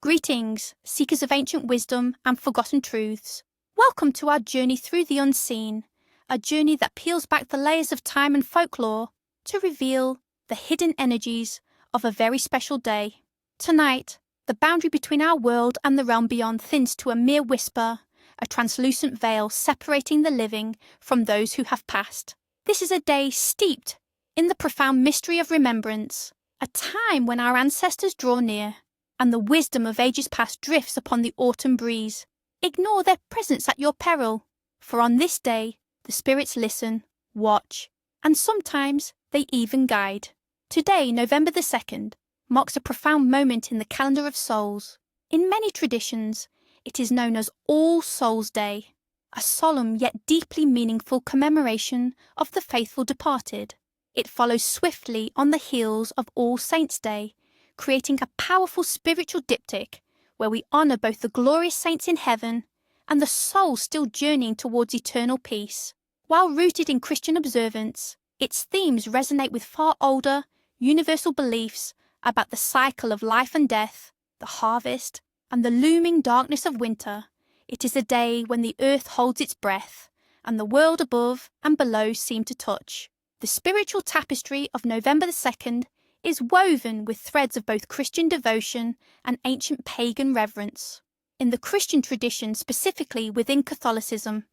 Greetings, seekers of ancient wisdom and forgotten truths. Welcome to our journey through the unseen, a journey that peels back the layers of time and folklore to reveal the hidden energies of a very special day. Tonight, the boundary between our world and the realm beyond thins to a mere whisper, a translucent veil separating the living from those who have passed. This is a day steeped in the profound mystery of remembrance, a time when our ancestors draw near, and the wisdom of ages past drifts upon the autumn breeze. Ignore their presence at your peril, for on this day the spirits listen, watch, and sometimes they even guide. Today, November the 2nd, marks a profound moment in the calendar of souls. In many traditions, it is known as All Souls' Day, a solemn yet deeply meaningful commemoration of the faithful departed. It follows swiftly on the heels of All Saints' Day, creating a powerful spiritual diptych where we honour both the glorious saints in heaven and the souls still journeying towards eternal peace. While rooted in Christian observance, its themes resonate with far older, universal beliefs about the cycle of life and death, the harvest, and the looming darkness of winter. It is a day when the earth holds its breath, and the world above and below seem to touch. The spiritual tapestry of November the 2nd is woven with threads of both Christian devotion and ancient pagan reverence. In the Christian tradition, specifically within Catholicism,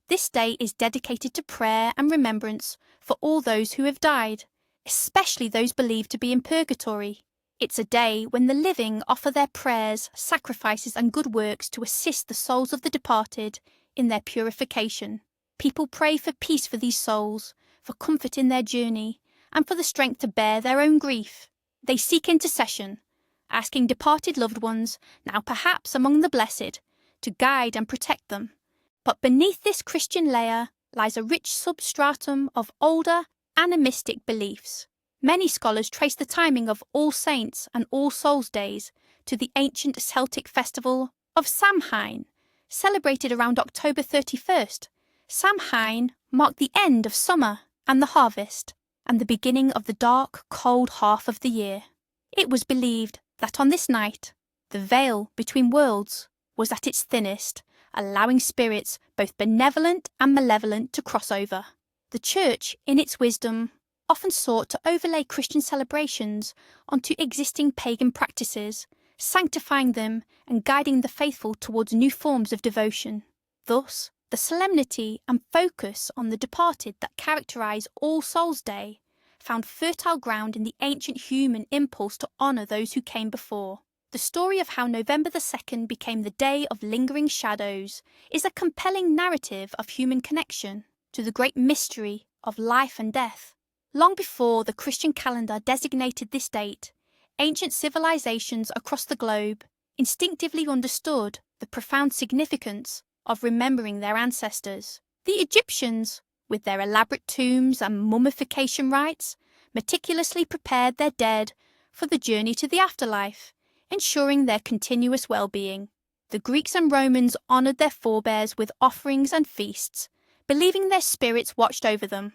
this day is dedicated to prayer and remembrance for all those who have died, especially those believed to be in purgatory. It's a day when the living offer their prayers, sacrifices and good works to assist the souls of the departed in their purification. People pray for peace for these souls, for comfort in their journey, and for the strength to bear their own grief. They seek intercession, asking departed loved ones, now perhaps among the blessed, to guide and protect them. But beneath this Christian layer lies a rich substratum of older, animistic beliefs. Many scholars trace the timing of All Saints and All Souls Days to the ancient Celtic festival of Samhain, celebrated around October 31st. Samhain marked the end of summer and the harvest, and the beginning of the dark, cold half of the year. It was believed that on this night, the veil between worlds was at its thinnest, allowing spirits both benevolent and malevolent to cross over. The Church, in its wisdom, often sought to overlay Christian celebrations onto existing pagan practices, sanctifying them and guiding the faithful towards new forms of devotion. Thus, the solemnity and focus on the departed that characterise All Souls' Day found fertile ground in the ancient human impulse to honour those who came before. The story of how November the 2nd became the Day of Lingering Shadows is a compelling narrative of human connection to the great mystery of life and death. Long before the Christian calendar designated this date, ancient civilizations across the globe instinctively understood the profound significance of remembering their ancestors. The Egyptians, with their elaborate tombs and mummification rites, meticulously prepared their dead for the journey to the afterlife, ensuring their continuous well-being. The Greeks and Romans honoured their forebears with offerings and feasts, believing their spirits watched over them.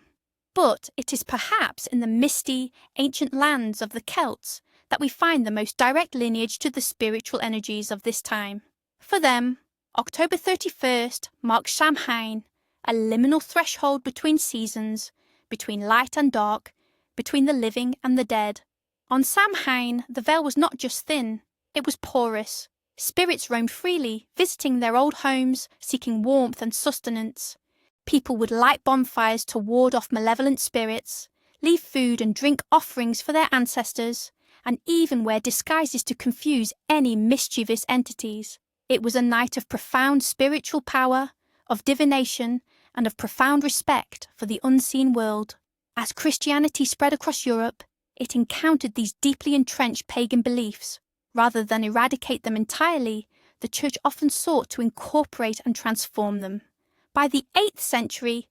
But it is perhaps in the misty, ancient lands of the Celts that we find the most direct lineage to the spiritual energies of this time. For them, October 31st marks Samhain, a liminal threshold between seasons, between light and dark, between the living and the dead. On Samhain, the veil was not just thin, it was porous. Spirits roamed freely, visiting their old homes, seeking warmth and sustenance. People would light bonfires to ward off malevolent spirits, leave food and drink offerings for their ancestors, and even wear disguises to confuse any mischievous entities. It was a night of profound spiritual power, of divination, and of profound respect for the unseen world. As Christianity spread across Europe, it encountered these deeply entrenched pagan beliefs. Rather than eradicate them entirely, the Church often sought to incorporate and transform them. By the 8th century,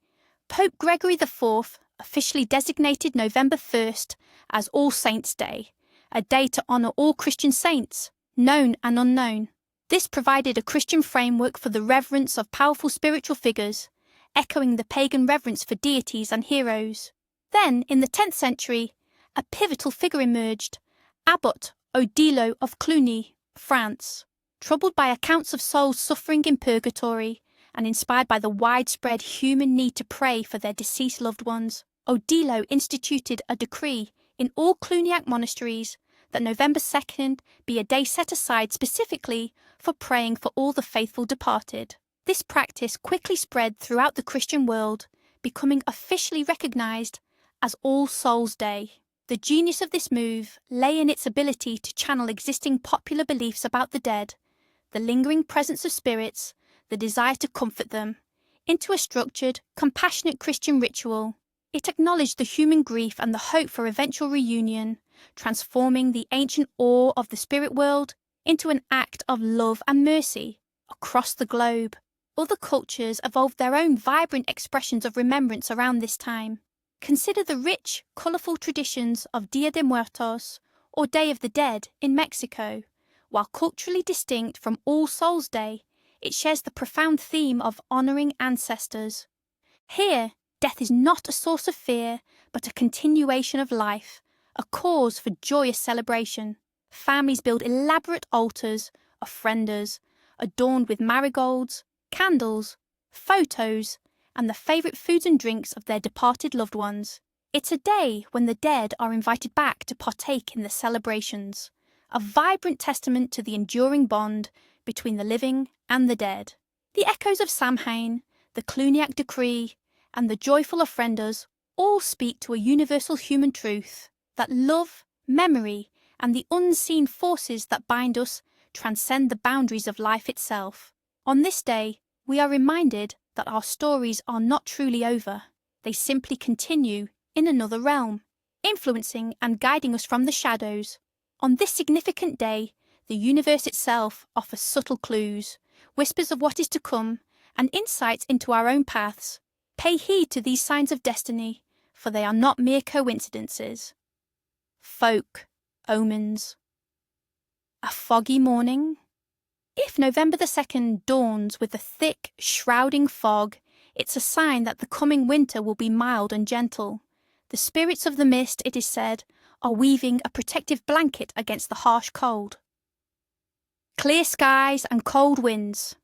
Pope Gregory IV officially designated November 1st as All Saints' Day, a day to honour all Christian saints, known and unknown. This provided a Christian framework for the reverence of powerful spiritual figures, echoing the pagan reverence for deities and heroes. Then, in the 10th century, a pivotal figure emerged, Abbot Odilo of Cluny, France, troubled by accounts of souls suffering in purgatory and inspired by the widespread human need to pray for their deceased loved ones, Odilo instituted a decree in all Cluniac monasteries that November 2nd be a day set aside specifically for praying for all the faithful departed. This practice quickly spread throughout the Christian world, becoming officially recognised as All Souls' Day. The genius of this move lay in its ability to channel existing popular beliefs about the dead, the lingering presence of spirits, the desire to comfort them, into a structured, compassionate Christian ritual. It acknowledged the human grief and the hope for eventual reunion, transforming the ancient awe of the spirit world into an act of love and mercy across the globe. Other cultures evolved their own vibrant expressions of remembrance around this time. Consider the rich, colourful traditions of Dia de Muertos, or Day of the Dead, in Mexico. While culturally distinct from All Souls' Day, it shares the profound theme of honouring ancestors. Here, death is not a source of fear, but a continuation of life, a cause for joyous celebration. Families build elaborate altars, ofrendas, adorned with marigolds, candles, photos, and the favourite foods and drinks of their departed loved ones. It's a day when the dead are invited back to partake in the celebrations, a vibrant testament to the enduring bond between the living and the dead. The echoes of Samhain, the Cluniac Decree, and the joyful ofrendas all speak to a universal human truth, that love, memory, and the unseen forces that bind us transcend the boundaries of life itself. On this day, we are reminded that our stories are not truly over. They simply continue in another realm, influencing and guiding us from the shadows. On this significant day, the universe itself offers subtle clues, whispers of what is to come, and insights into our own paths. Pay heed to these signs of destiny, for they are not mere coincidences. Folk, omens. A foggy morning. If November the 2nd dawns with a thick, shrouding fog, it's a sign that the coming winter will be mild and gentle. The spirits of the mist, it is said, are weaving a protective blanket against the harsh cold. Clear skies and cold winds.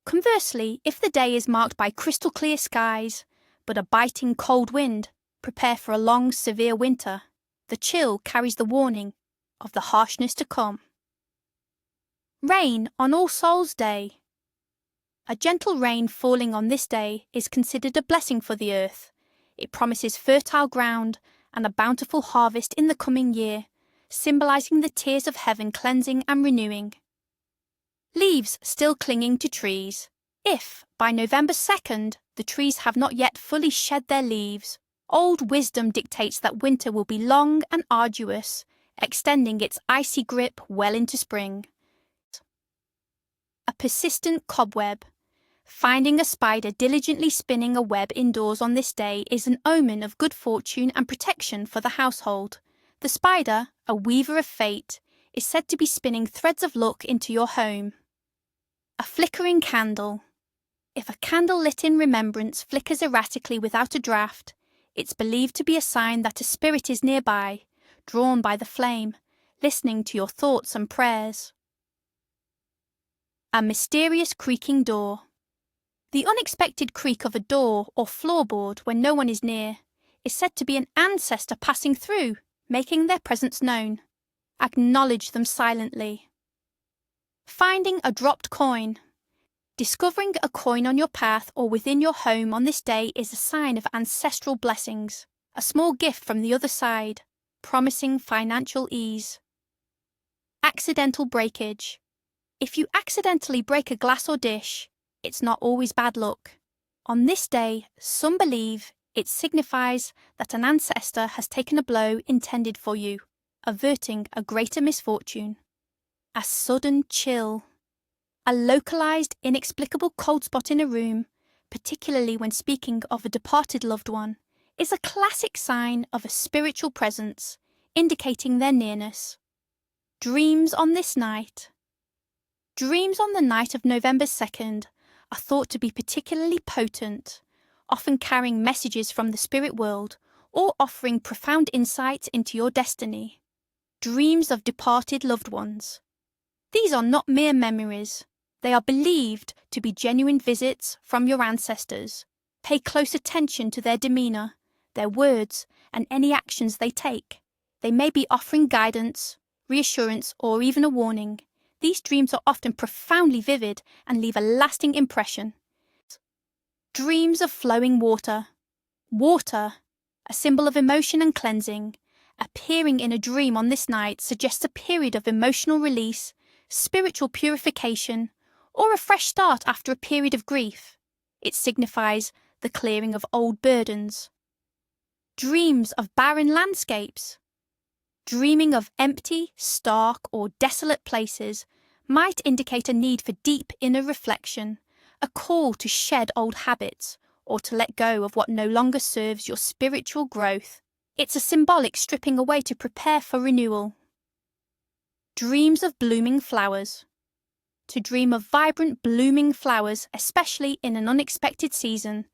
Conversely, if the day is marked by crystal clear skies, but a biting cold wind, prepare for a long, severe winter. The chill carries the warning of the harshness to come. Rain on All Souls' Day. A gentle rain falling on this day is considered a blessing for the earth. It promises fertile ground and a bountiful harvest in the coming year, symbolising the tears of heaven cleansing and renewing. Leaves still clinging to trees. If, by November 2nd, the trees have not yet fully shed their leaves, old wisdom dictates that winter will be long and arduous, extending its icy grip well into spring. A persistent cobweb. Finding a spider diligently spinning a web indoors on this day is an omen of good fortune and protection for the household. The spider, a weaver of fate, is said to be spinning threads of luck into your home. A flickering candle. If a candle lit in remembrance flickers erratically without a draught, it's believed to be a sign that a spirit is nearby, drawn by the flame, listening to your thoughts and prayers. A mysterious creaking door. The unexpected creak of a door or floorboard when no one is near is said to be an ancestor passing through, making their presence known. Acknowledge them silently. Finding a dropped coin. Discovering a coin on your path or within your home on this day is a sign of ancestral blessings, a small gift from the other side, promising financial ease. Accidental breakage. If you accidentally break a glass or dish, it's not always bad luck. On this day, some believe it signifies that an ancestor has taken a blow intended for you, averting a greater misfortune. A sudden chill. A localised, inexplicable cold spot in a room, particularly when speaking of a departed loved one, is a classic sign of a spiritual presence, indicating their nearness. Dreams on this night. Dreams on the night of November 2nd are thought to be particularly potent, often carrying messages from the spirit world or offering profound insights into your destiny. Dreams of departed loved ones. These are not mere memories. They are believed to be genuine visits from your ancestors. Pay close attention to their demeanour, their words, and any actions they take. They may be offering guidance, reassurance, or even a warning. These dreams are often profoundly vivid and leave a lasting impression. Dreams of flowing water. Water, a symbol of emotion and cleansing, appearing in a dream on this night suggests a period of emotional release, spiritual purification, or a fresh start after a period of grief. It signifies the clearing of old burdens. Dreams of barren landscapes. Dreaming of empty, stark, or desolate places might indicate a need for deep inner reflection, a call to shed old habits, or to let go of what no longer serves your spiritual growth. It's a symbolic stripping away to prepare for renewal. Dreams of blooming flowers. To dream of vibrant, blooming flowers, especially in an unexpected season,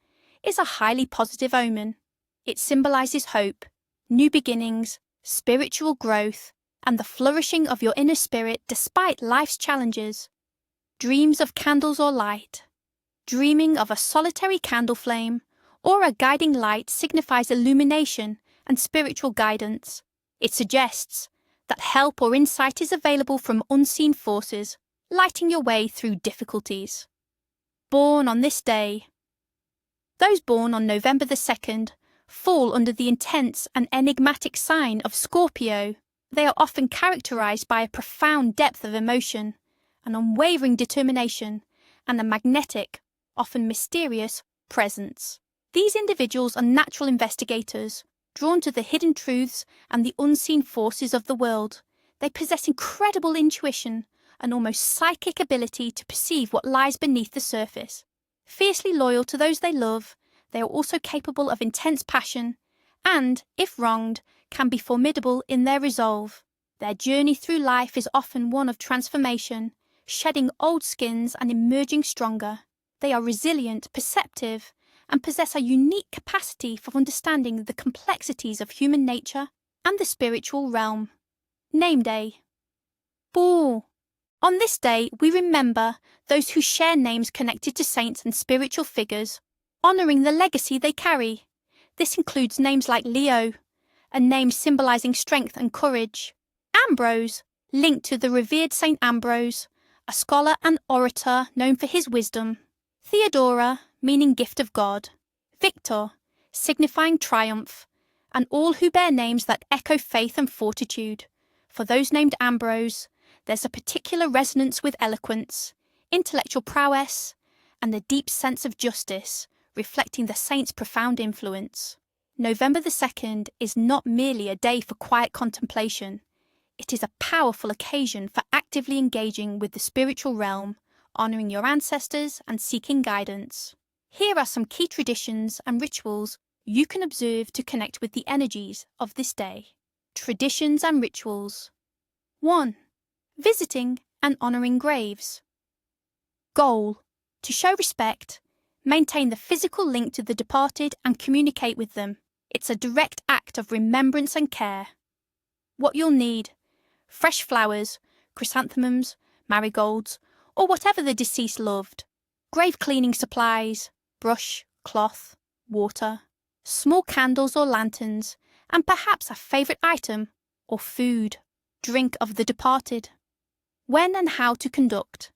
is a highly positive omen. It symbolises hope, new beginnings, spiritual growth, and the flourishing of your inner spirit despite life's challenges. Dreams of candles or light. Dreaming of a solitary candle flame or a guiding light signifies illumination and spiritual guidance. It suggests that help or insight is available from unseen forces, lighting your way through difficulties. Born on this day. Those born on November the 2nd fall under the intense and enigmatic sign of Scorpio. They are often characterized by a profound depth of emotion, an unwavering determination, and a magnetic, often mysterious, presence. These individuals are natural investigators, drawn to the hidden truths and the unseen forces of the world. They possess incredible intuition, an almost psychic ability to perceive what lies beneath the surface. Fiercely loyal to those they love, they are also capable of intense passion and, if wronged, can be formidable in their resolve. Their journey through life is often one of transformation, shedding old skins and emerging stronger. They are resilient, perceptive, and possess a unique capacity for understanding the complexities of human nature and the spiritual realm. Name Day. Boo! On this day, we remember those who share names connected to saints and spiritual figures, honouring the legacy they carry. This includes names like Leo, a name symbolising strength and courage; Ambrose, linked to the revered Saint Ambrose, a scholar and orator known for his wisdom; Theodora, meaning gift of God; Victor, signifying triumph; and all who bear names that echo faith and fortitude. For those named Ambrose, there's a particular resonance with eloquence, intellectual prowess, and a deep sense of justice, reflecting the saint's profound influence. November the 2nd is not merely a day for quiet contemplation. It is a powerful occasion for actively engaging with the spiritual realm, honouring your ancestors and seeking guidance. Here are some key traditions and rituals you can observe to connect with the energies of this day. Traditions and rituals. 1. Visiting and honouring graves. Goal: to show respect, maintain the physical link to the departed and communicate with them. It's a direct act of remembrance and care. What you'll need: fresh flowers, chrysanthemums, marigolds, or whatever the deceased loved; grave cleaning supplies, brush, cloth, water, small candles or lanterns, and perhaps a favourite item or food, drink of the departed. When and how to conduct.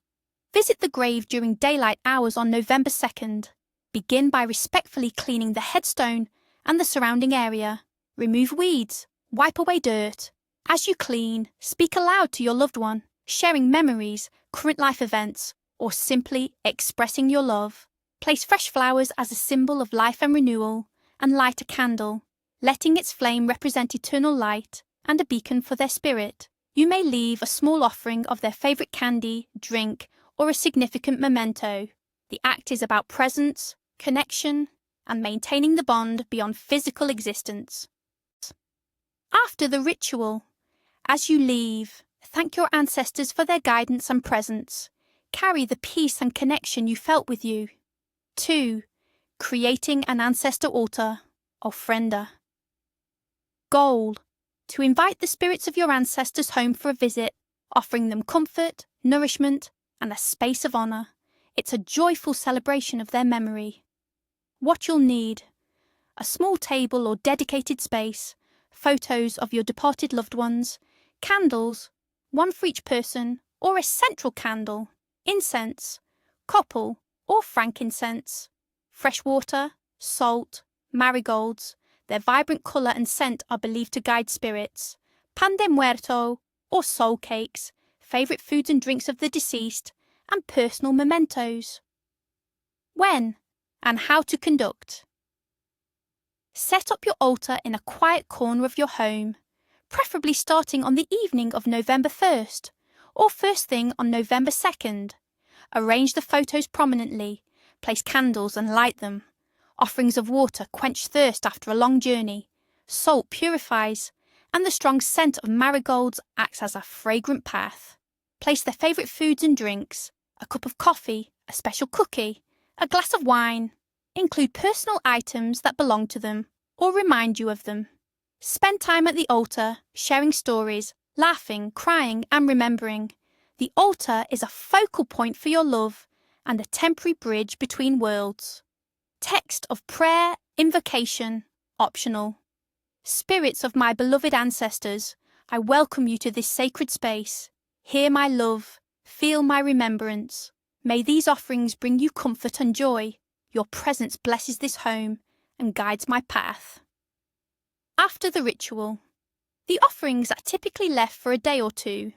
Visit the grave during daylight hours on November 2nd. Begin by respectfully cleaning the headstone and the surrounding area. Remove weeds, wipe away dirt. As you clean, speak aloud to your loved one, sharing memories, current life events, or simply expressing your love. Place fresh flowers as a symbol of life and renewal, and light a candle, letting its flame represent eternal light and a beacon for their spirit. You may leave a small offering of their favourite candy, drink, or a significant memento. The act is about presence, connection, and maintaining the bond beyond physical existence. After the ritual, as you leave, thank your ancestors for their guidance and presence. Carry the peace and connection you felt with you. 2. Creating an ancestor altar, ofrenda. Goal: to invite the spirits of your ancestors home for a visit, offering them comfort, nourishment, and a space of honour. It's a joyful celebration of their memory. What you'll need: a small table or dedicated space, photos of your departed loved ones, candles, one for each person, or a central candle, incense, copal or frankincense, fresh water, salt, marigolds. Their vibrant colour and scent are believed to guide spirits, pan de muerto or soul cakes, favourite foods and drinks of the deceased, and personal mementos. When and how to conduct. Set up your altar in a quiet corner of your home, preferably starting on the evening of November 1st or first thing on November 2nd. Arrange the photos prominently, place candles and light them. Offerings of water quench thirst after a long journey, salt purifies, and the strong scent of marigolds acts as a fragrant path. Place their favourite foods and drinks, a cup of coffee, a special cookie, a glass of wine. Include personal items that belong to them or remind you of them. Spend time at the altar, sharing stories, laughing, crying, and remembering. The altar is a focal point for your love and a temporary bridge between worlds. Text of prayer, invocation, optional. Spirits of my beloved ancestors, I welcome you to this sacred space. Hear my love, feel my remembrance. May these offerings bring you comfort and joy. Your presence blesses this home and guides my path. After the ritual. The offerings are typically left for a day or two.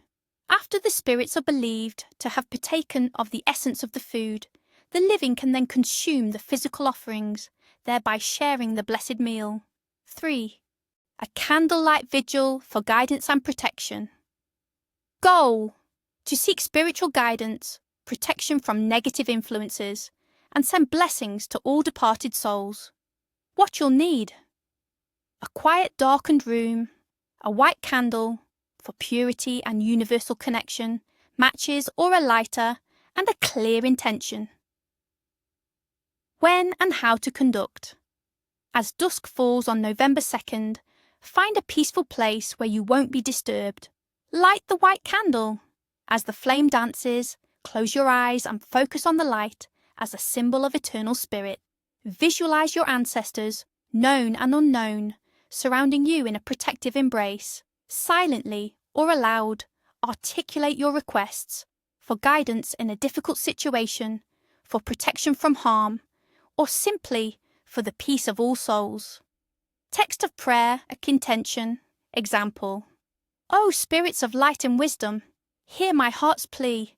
After the spirits are believed to have partaken of the essence of the food, the living can then consume the physical offerings, thereby sharing the blessed meal. 3. A candlelight vigil for guidance and protection. Goal: to seek spiritual guidance, protection from negative influences, and send blessings to all departed souls. What you'll need: a quiet, darkened room, a white candle for purity and universal connection, matches or a lighter, and a clear intention. When and how to conduct. As dusk falls on November 2nd, find a peaceful place where you won't be disturbed. Light the white candle. As the flame dances, close your eyes and focus on the light as a symbol of eternal spirit. Visualize your ancestors, known and unknown, surrounding you in a protective embrace. Silently or aloud, articulate your requests for guidance in a difficult situation, for protection from harm, or simply for the peace of all souls. Text of prayer, a contention. Example: O spirits of light and wisdom, hear my heart's plea.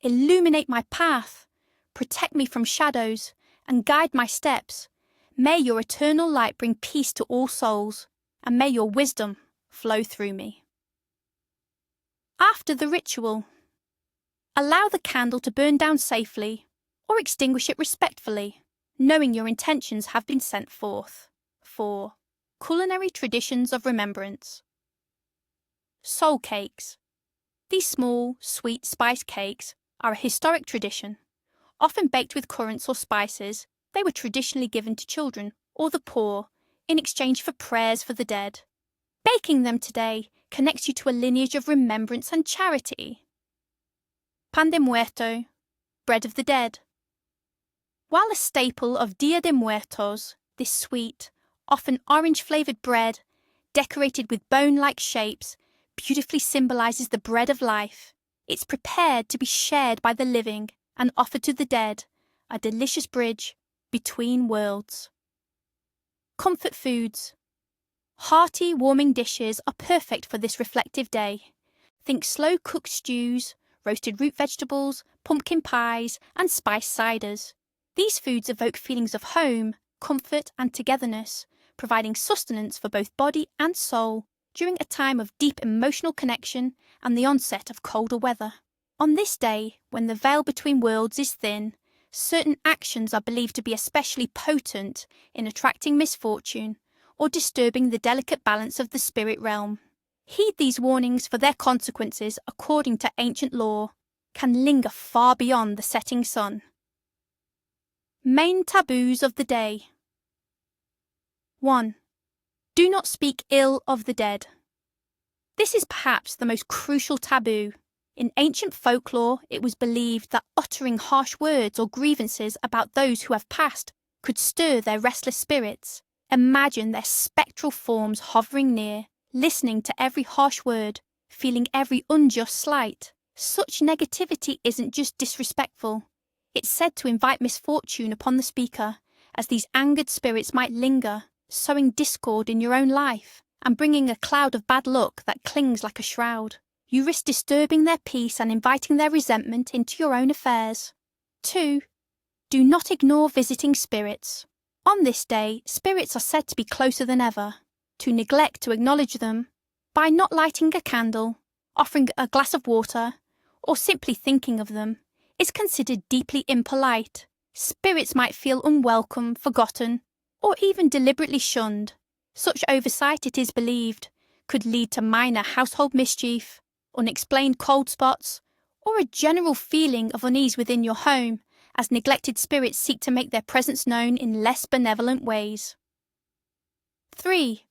Illuminate my path, protect me from shadows, and guide my steps. May your eternal light bring peace to all souls, and may your wisdom flow through me. After the ritual. Allow the candle to burn down safely, or extinguish it respectfully, knowing your intentions have been sent forth. 4. Culinary traditions of remembrance. Soul cakes. These small, sweet spice cakes are a historic tradition. Often baked with currants or spices, they were traditionally given to children or the poor in exchange for prayers for the dead. Baking them today connects you to a lineage of remembrance and charity. Pan de muerto, bread of the dead. While a staple of Dia de Muertos, this sweet, often orange-flavoured bread, decorated with bone-like shapes, beautifully symbolises the bread of life. It's prepared to be shared by the living and offered to the dead, a delicious bridge between worlds. Comfort foods. Hearty, warming dishes are perfect for this reflective day. Think slow-cooked stews, roasted root vegetables, pumpkin pies, and spiced ciders. These foods evoke feelings of home, comfort, and togetherness, providing sustenance for both body and soul during a time of deep emotional connection and the onset of colder weather. On this day, when the veil between worlds is thin, certain actions are believed to be especially potent in attracting misfortune or disturbing the delicate balance of the spirit realm. Heed these warnings, for their consequences, according to ancient law, can linger far beyond the setting sun. Main taboos of the day. 1. Do not speak ill of the dead. This is perhaps the most crucial taboo. In ancient folklore, it was believed that uttering harsh words or grievances about those who have passed could stir their restless spirits. Imagine their spectral forms hovering near, listening to every harsh word, feeling every unjust slight. Such negativity isn't just disrespectful. It's said to invite misfortune upon the speaker, as these angered spirits might linger, sowing discord in your own life and bringing a cloud of bad luck that clings like a shroud. You risk disturbing their peace and inviting their resentment into your own affairs. 2. Do not ignore visiting spirits. On this day, spirits are said to be closer than ever. To neglect to acknowledge them, by not lighting a candle, offering a glass of water, or simply thinking of them, is considered deeply impolite. Spirits might feel unwelcome, forgotten, or even deliberately shunned. Such oversight, it is believed, could lead to minor household mischief, unexplained cold spots, or a general feeling of unease within your home, as neglected spirits seek to make their presence known in less benevolent ways. 3.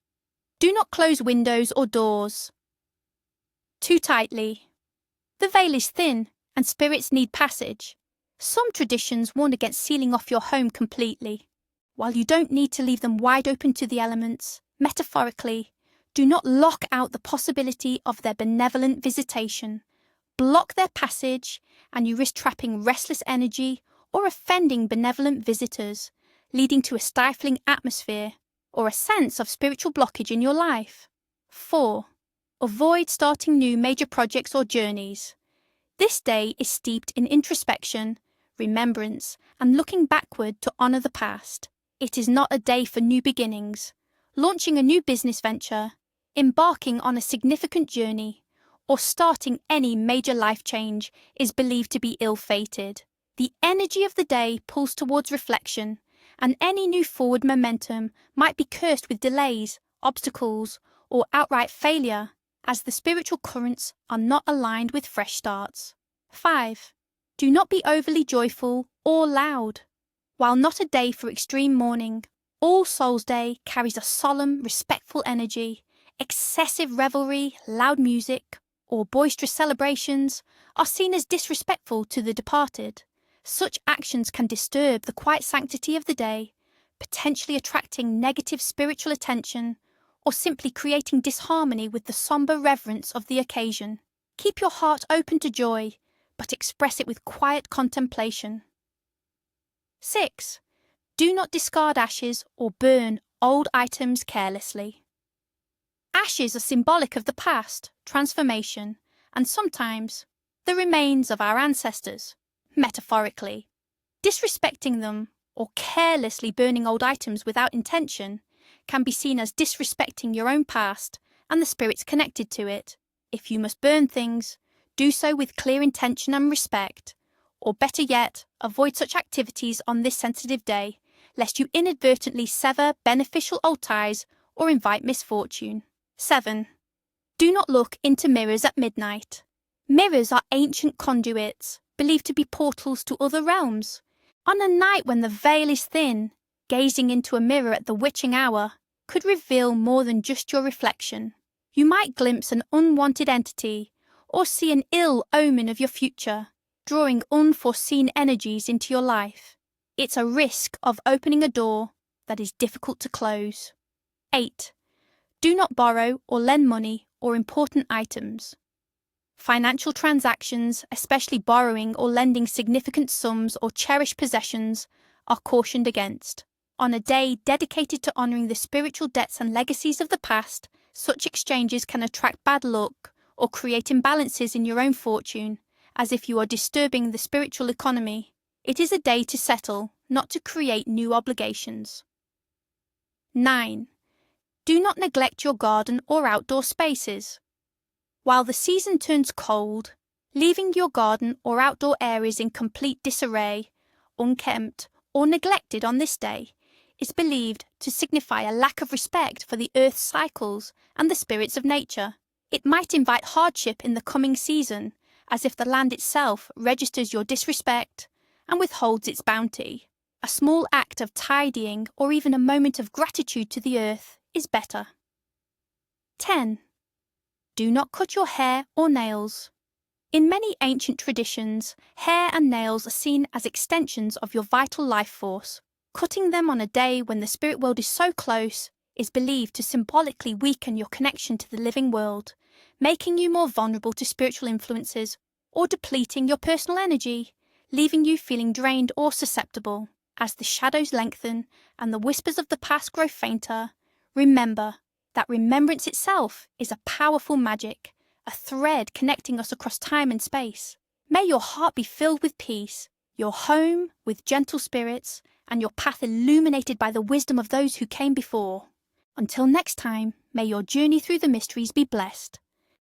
Do not close windows or doors too tightly. The veil is thin, and spirits need passage. Some traditions warn against sealing off your home completely. While you don't need to leave them wide open to the elements, metaphorically, do not lock out the possibility of their benevolent visitation. Block their passage, and you risk trapping restless energy or offending benevolent visitors, leading to a stifling atmosphere or a sense of spiritual blockage in your life. 4. Avoid starting new major projects or journeys. This day is steeped in introspection, remembrance, and looking backward to honour the past. It is not a day for new beginnings. Launching a new business venture, embarking on a significant journey, or starting any major life change is believed to be ill-fated. The energy of the day pulls towards reflection, and any new forward momentum might be cursed with delays, obstacles, or outright failure, as the spiritual currents are not aligned with fresh starts. 5. Do not be overly joyful or loud. While not a day for extreme mourning, All Souls' Day carries a solemn, respectful energy. Excessive revelry, loud music, or boisterous celebrations are seen as disrespectful to the departed. Such actions can disturb the quiet sanctity of the day, potentially attracting negative spiritual attention, or simply creating disharmony with the sombre reverence of the occasion. Keep your heart open to joy, but express it with quiet contemplation. 6. Do not discard ashes or burn old items carelessly. Ashes are symbolic of the past, transformation, and sometimes the remains of our ancestors, metaphorically. Disrespecting them or carelessly burning old items without intention can be seen as disrespecting your own past and the spirits connected to it. If you must burn things, do so with clear intention and respect, or better yet, avoid such activities on this sensitive day, lest you inadvertently sever beneficial old ties or invite misfortune. 7. Do not look into mirrors at midnight. Mirrors are ancient conduits, believed to be portals to other realms. On a night when the veil is thin, gazing into a mirror at the witching hour could reveal more than just your reflection. You might glimpse an unwanted entity or see an ill omen of your future, drawing unforeseen energies into your life. It's a risk of opening a door that is difficult to close. 8. Do not borrow or lend money or important items. Financial transactions, especially borrowing or lending significant sums or cherished possessions, are cautioned against. On a day dedicated to honouring the spiritual debts and legacies of the past, such exchanges can attract bad luck or create imbalances in your own fortune, as if you are disturbing the spiritual economy. It is a day to settle, not to create new obligations. 9. Do not neglect your garden or outdoor spaces. While the season turns cold, leaving your garden or outdoor areas in complete disarray, unkempt, or neglected on this day is believed to signify a lack of respect for the earth's cycles and the spirits of nature. It might invite hardship in the coming season, as if the land itself registers your disrespect and withholds its bounty. A small act of tidying or even a moment of gratitude to the earth is better. 10. Do not cut your hair or nails. In many ancient traditions, hair and nails are seen as extensions of your vital life force. Cutting them on a day when the spirit world is so close is believed to symbolically weaken your connection to the living world, making you more vulnerable to spiritual influences, or depleting your personal energy, leaving you feeling drained or susceptible. As the shadows lengthen and the whispers of the past grow fainter, remember that remembrance itself is a powerful magic, a thread connecting us across time and space. May your heart be filled with peace, your home with gentle spirits, and your path illuminated by the wisdom of those who came before. Until next time, may your journey through the mysteries be blessed.